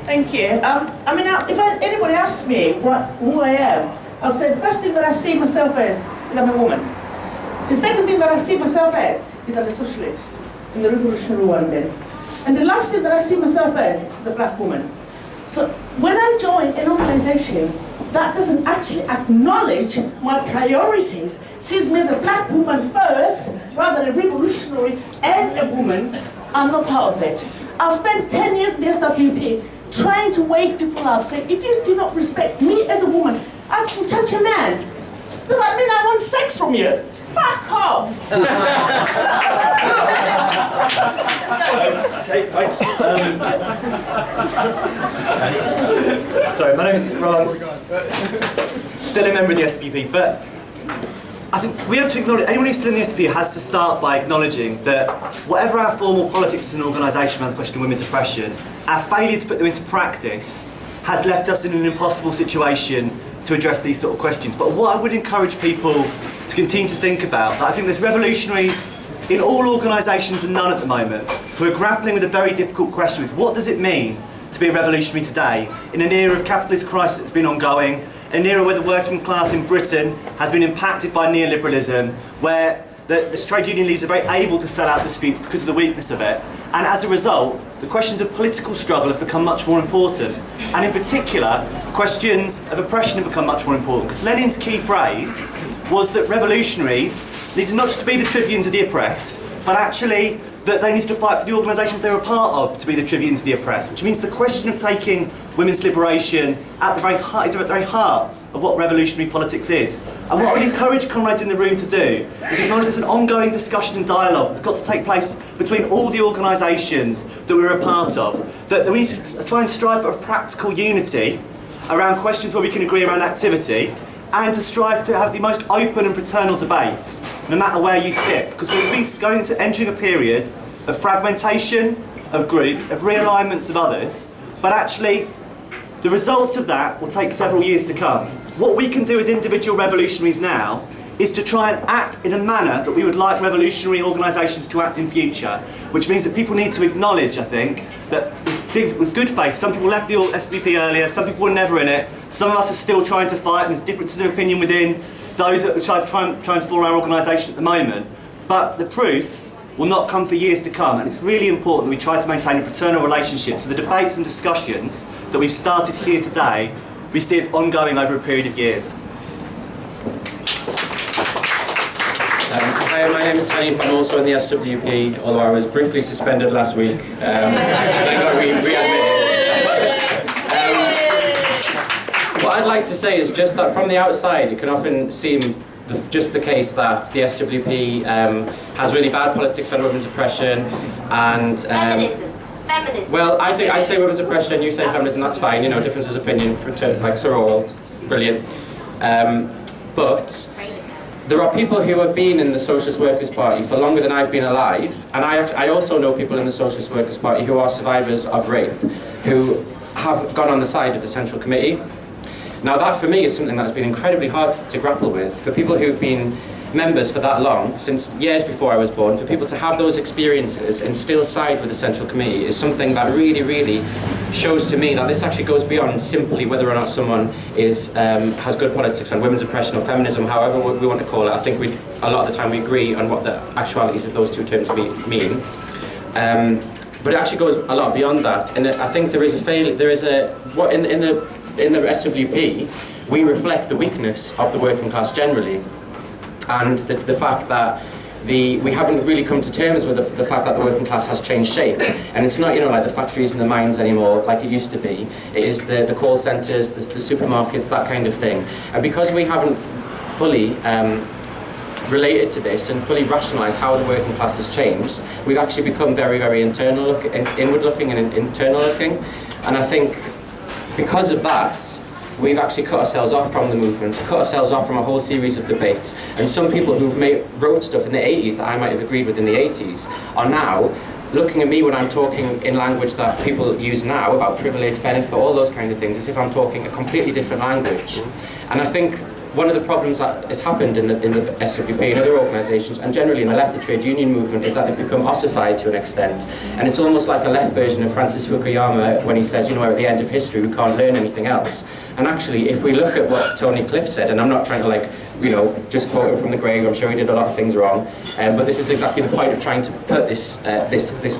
Thank you. If anybody asks me who I am, I'll say the first thing that I see myself as is I'm a woman. The second thing that I see myself as is I'm a socialist in the revolutionary Rwandan. And the last thing that I see myself as is a black woman. So when I join an organization that doesn't actually acknowledge my priorities, sees me as a black woman first, rather than a revolutionary and a woman, I'm not part of it. I've spent 10 years in the SWP trying to wake people up, saying, if you do not respect me as a woman, I can touch a man. Does that mean I want sex from you? Fuck off! Okay, thanks. Sorry, my name is Ron. Still a member of the SPP, but I think we have to acknowledge, anyone who's still in the SPP has to start by acknowledging that whatever our formal politics as an organisation around the question of women's oppression, our failure to put them into practice has left us in an impossible situation to address these sort of questions. But what I would encourage people to continue to think about, that I think there's revolutionaries in all organisations and none at the moment who are grappling with a very difficult question with what does it mean to be a revolutionary today in an era of capitalist crisis that's been ongoing, an era where the working class in Britain has been impacted by neoliberalism, where the trade union leaders are very able to sell out disputes because of the weakness of it. And as a result, the questions of political struggle have become much more important. And in particular, questions of oppression have become much more important. Because Lenin's key phrase was that revolutionaries needed not just to be the tribunes of the oppressed, but actually that they needed to fight for the organisations they were a part of to be the tribunes of the oppressed, which means the question of taking women's liberation at the very heart, is at the very heart of what revolutionary politics is. And what I would encourage comrades in the room to do is acknowledge there's an ongoing discussion and dialogue that's got to take place between all the organisations that we're a part of, that we need to try and strive for a practical unity around questions where we can agree around activity, and to strive to have the most open and fraternal debates, no matter where you sit, because we're going to entering a period of fragmentation of groups, of realignments of others, but actually the results of that will take several years to come. What we can do as individual revolutionaries now is to try and act in a manner that we would like revolutionary organisations to act in future, which means that people need to acknowledge, I think, that with good faith, some people left the SDP earlier, some people were never in it, some of us are still trying to fight, and there's differences of opinion within those that are trying to form our organisation at the moment. But the proof will not come for years to come, and it's really important that we try to maintain a fraternal relationship, so the debates and discussions that we've started here today, we see as ongoing over a period of years. Hi, my name is Hanif. I'm also in the SWP, although I was briefly suspended last week. I got readmitted. What I'd like to say is just that from the outside, it can often seem just the case that the SWP has really bad politics on women's oppression and... Feminism. Well, I say women's oppression, you say feminism, that's fine, you know, differences of opinion, like Sir Orwell, brilliant. But there are people who have been in the Socialist Workers' Party for longer than I've been alive, and I also know people in the Socialist Workers' Party who are survivors of rape, who have gone on the side of the Central Committee. Now that for me is something that's been incredibly hard to grapple with. For people who've been members for that long, since years before I was born, for people to have those experiences and still side with the Central Committee is something that really, really shows to me that this actually goes beyond simply whether or not someone is has good politics on women's oppression or feminism, however we want to call it. I think a lot of the time we agree on what the actualities of those two terms mean. But it actually goes a lot beyond that, and I think in the SWP, we reflect the weakness of the working class generally, and the fact that we haven't really come to terms with the fact that the working class has changed shape, and it's not, you know, like the factories and the mines anymore like it used to be. It is the call centres, the supermarkets, that kind of thing. And because we haven't fully related to this and fully rationalised how the working class has changed, we've actually become very, very inward-looking and internal-looking. And I think because of that, we've actually cut ourselves off from the movement, cut ourselves off from a whole series of debates. And some people who wrote stuff in the 80s that I might have agreed with in the 80s are now looking at me when I'm talking in language that people use now about privilege, benefit, all those kind of things, as if I'm talking a completely different language. And I think one of the problems that has happened in the SWP and other organisations, and generally in the left, the trade union movement, is that they've become ossified to an extent. And it's almost like a left version of Francis Fukuyama when he says, you know, at the end of history we can't learn anything else. And actually, if we look at what Tony Cliff said, and I'm not trying to, like, you know, just quote him from the grave, I'm sure he did a lot of things wrong, but this is exactly the point of trying to put this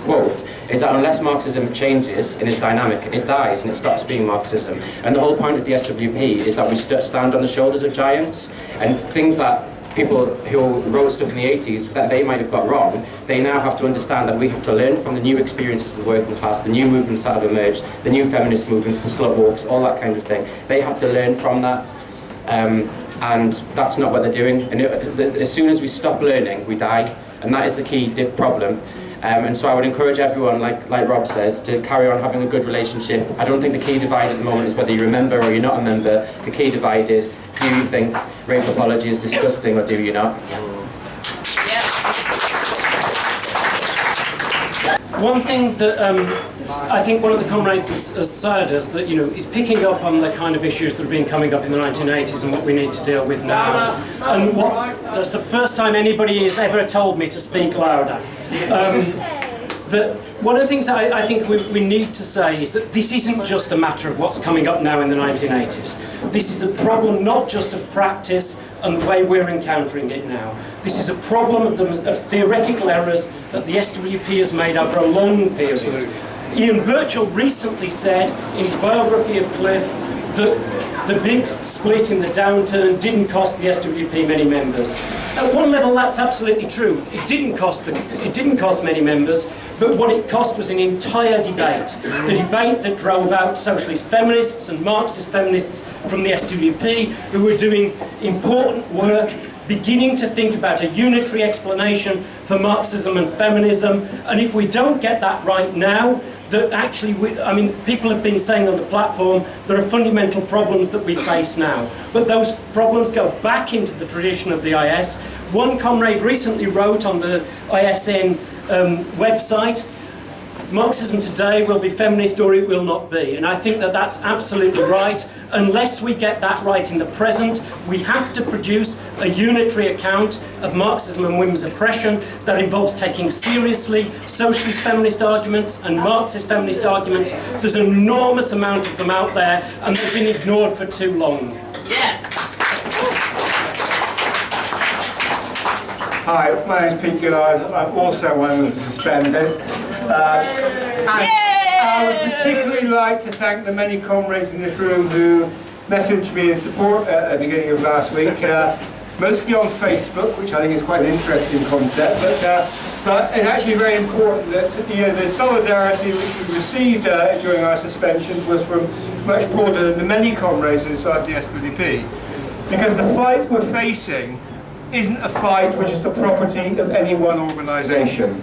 quote, is that unless Marxism changes in its dynamic, it dies and it stops being Marxism. And the whole point of the SWP is that we stand on the shoulders of giants, and things that people who wrote stuff in the 80s that they might have got wrong, they now have to understand that we have to learn from the new experiences of the working class, the new movements that have emerged, the new feminist movements, the slut walks, all that kind of thing. They have to learn from that. And that's not what they're doing. And as soon as we stop learning, we die. And that is the key problem. And so I would encourage everyone, like Rob said, to carry on having a good relationship. I don't think the key divide at the moment is whether you're a member or you're not a member. The key divide is, do you think rape apology is disgusting or do you not? One thing that I think one of the comrades has said is that, you know, is picking up on the kind of issues that have been coming up in the 1980s and what we need to deal with now. And that's the first time anybody has ever told me to speak louder. That one of the things that I think we need to say is that this isn't just a matter of what's coming up now in the 1980s. This is a problem not just of practice and the way we're encountering it now. This is a problem of theoretical errors that the SWP has made over a long period. Ian Birchall recently said in his biography of Cliff that the big split in the downturn didn't cost the SWP many members. At one level, that's absolutely true. It didn't cost many members, but what it cost was an entire debate. The debate that drove out socialist feminists and Marxist feminists from the SWP, who were doing important work, beginning to think about a unitary explanation for Marxism and feminism. And if we don't get that right now, that actually, people have been saying on the platform there are fundamental problems that we face now. But those problems go back into the tradition of the IS. One comrade recently wrote on the ISN website, Marxism today will be feminist or it will not be. And I think that that's absolutely right. Unless we get that right in the present, we have to produce a unitary account of Marxism and women's oppression that involves taking seriously socialist feminist arguments and Marxist feminist arguments. There's an enormous amount of them out there and they've been ignored for too long. Yeah. Hi, my name's Pete Gillard. I'm also one of the suspended. I would particularly like to thank the many comrades in this room who messaged me in support at the beginning of last week, mostly on Facebook, which I think is quite an interesting concept, but it's actually very important that the solidarity which we received during our suspension was from much broader than the many comrades inside the SWP, because the fight we're facing isn't a fight which is the property of any one organisation.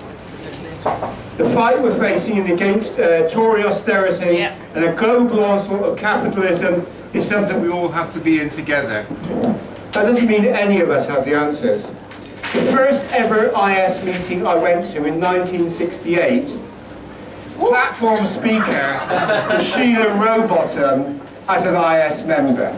The fight we're facing is against Tory austerity and a global onslaught of capitalism is something we all have to be in together. That doesn't mean any of us have the answers. The first ever IS meeting I went to in 1968, platform speaker was Sheila Rowbottom as an IS member.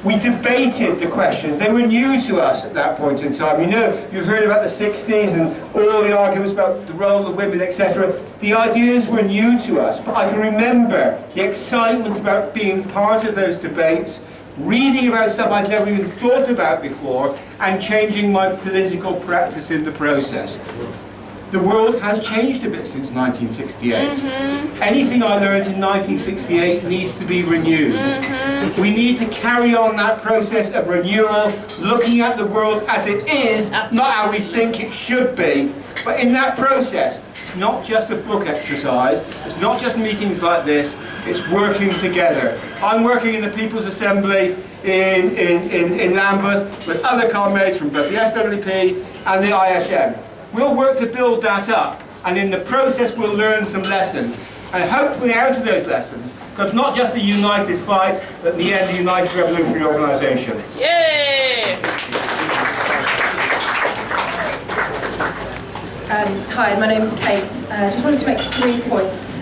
We debated the questions. They were new to us at that point in time. You know, you heard about the 60s and all the arguments about the role of women, etc. The ideas were new to us, but I can remember the excitement about being part of those debates, reading about stuff I'd never even thought about before, and changing my political practice in the process. The world has changed a bit since 1968. Anything I learned in 1968 needs to be renewed. We need to carry on that process of renewal, looking at the world as it is, not how we think it should be. But in that process, it's not just a book exercise, it's not just meetings like this, it's working together. I'm working in the People's Assembly in Lambeth with other comrades from both the SWP and the ISM. We'll work to build that up, and in the process we'll learn some lessons. And hopefully out of those lessons comes not just a united fight, but in the end a united revolutionary organisation. Yay! Hi, my name is Kate. I just wanted to make 3 points.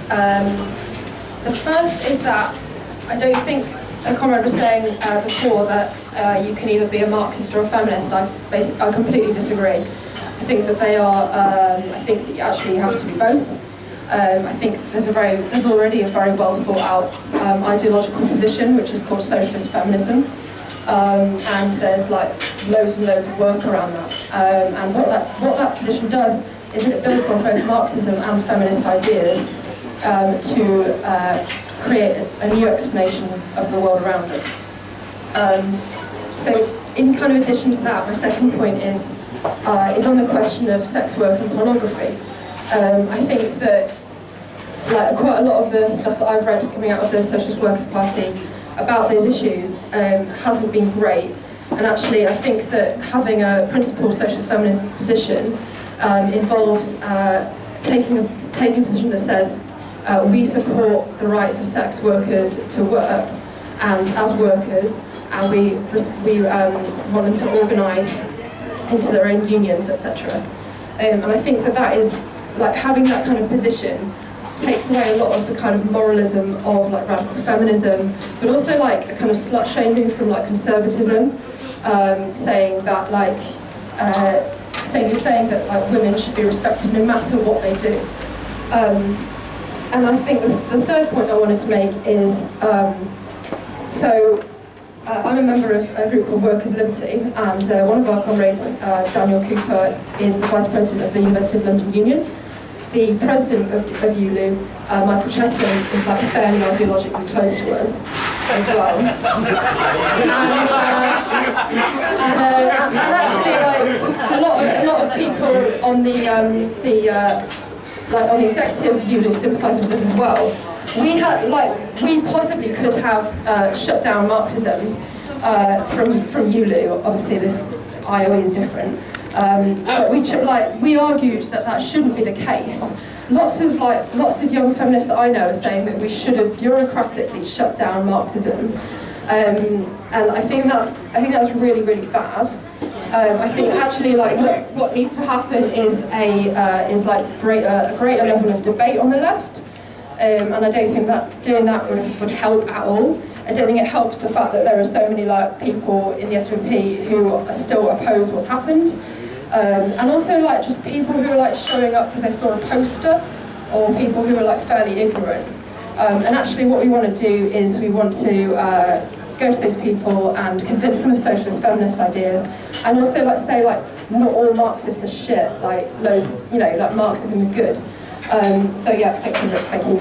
The first is that I don't think a comrade was saying before that you can either be a Marxist or a feminist. I completely disagree. I think that they are. I think that you actually have to be both. I think there's already a very well thought out ideological position which is called socialist feminism, and there's like loads and loads of work around that. And what that tradition does is that it builds on both Marxism and feminist ideas to create a new explanation of the world around us. So, in kind of addition to that, my second point is on the question of sex work and pornography. I think that quite a lot of the stuff that I've read coming out of the Socialist Workers' Party about those issues hasn't been great. And actually, I think that having a principled socialist feminist position involves taking a position that says we support the rights of sex workers to work and as workers, and we want them to organise into their own unions, etc. And I think that is, like, having that kind of position takes away a lot of the kind of moralism of like radical feminism, but also like a kind of slut shaming from like conservatism, saying that like women should be respected no matter what they do. And I think the third point I wanted to make is I'm a member of a group called Workers' Liberty, and one of our comrades, Daniel Cooper, is the Vice President of the University of London Union. The President of ULU, Michael Chesson, is like fairly ideologically close to us as well. And actually, like a lot of people on on the executive ULU sympathise with us as well. We possibly could have shut down Marxism from ULU. Obviously, this IOE is different, but we argued that shouldn't be the case. Lots of young feminists that I know are saying that we should have bureaucratically shut down Marxism, and I think that's really, really bad. I think actually what needs to happen is a greater level of debate on the left. And I don't think that doing that would help at all. I don't think it helps the fact that there are so many people in the SNP who are still oppose what's happened, and also just people who are showing up because they saw a poster, or people who are fairly ignorant. And actually, what we want to do is we want to go to these people and convince them of socialist feminist ideas, and also say not all Marxists are shit. Marxism is good. So yeah, thank you.